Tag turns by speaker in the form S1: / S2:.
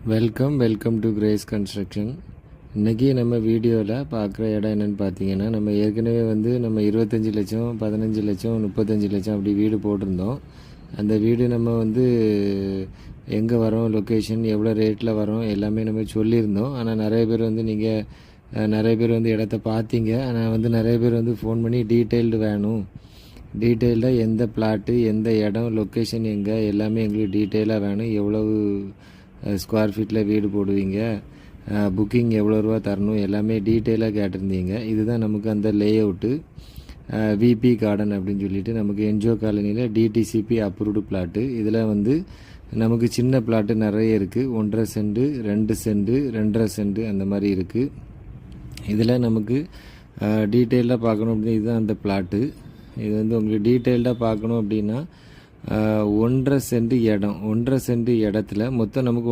S1: Welcome to grace construction. இன்றைக்கி நம்ம வீடியோவில் பார்க்குற இடம் என்னென்னு பார்த்தீங்கன்னா, நம்ம ஏற்கனவே நம்ம 25 லட்சம் 15 லட்சம் 35 லட்சம் அப்படி வீடு போட்டிருந்தோம். அந்த வீடு நம்ம எங்கே வரோம், லொக்கேஷன் எவ்வளோ ரேட்டில் வரோம் எல்லாமே நம்ம சொல்லியிருந்தோம். ஆனால் நிறைய பேர் நிறைய பேர் இடத்த பார்த்தீங்க. ஆனால் நிறைய பேர் ஃபோன் பண்ணி டீட்டெயில்டு வேணும், டீட்டெயில்டாக எந்த பிளாட்டு, எந்த இடம், லொக்கேஷன் எங்கே எல்லாமே எங்களுக்கு டீட்டெயிலாக வேணும், எவ்வளவு ஸ்கொயர் ஃபீட்டில் வீடு போடுவீங்க, புக்கிங் எவ்வளோ ரூபா தரணும் எல்லாமே டீட்டெயிலாக கேட்டிருந்தீங்க. இதுதான் நமக்கு அந்த லே அவுட்டு விபி கார்டன் அப்படின்னு சொல்லிட்டு நமக்கு என்ஜிஓ காலனியில் டிடிசிபி அப்ரூவ்டு பிளாட்டு. இதில் நமக்கு சின்ன பிளாட்டு நிறைய இருக்குது. 1.5 சென்ட் 2 சென்ட் 2.5 சென்ட் அந்த மாதிரி இருக்குது. இதில் நமக்கு டீட்டெயிலாக பார்க்கணும் அப்படின்னா இதுதான் அந்த பிளாட்டு. இது உங்களுக்கு டீட்டெயில்டாக பார்க்கணும் அப்படின்னா 1.5 சென்ட் இடம், 1.5 சென்ட் இடத்துல மொத்தம் நமக்கு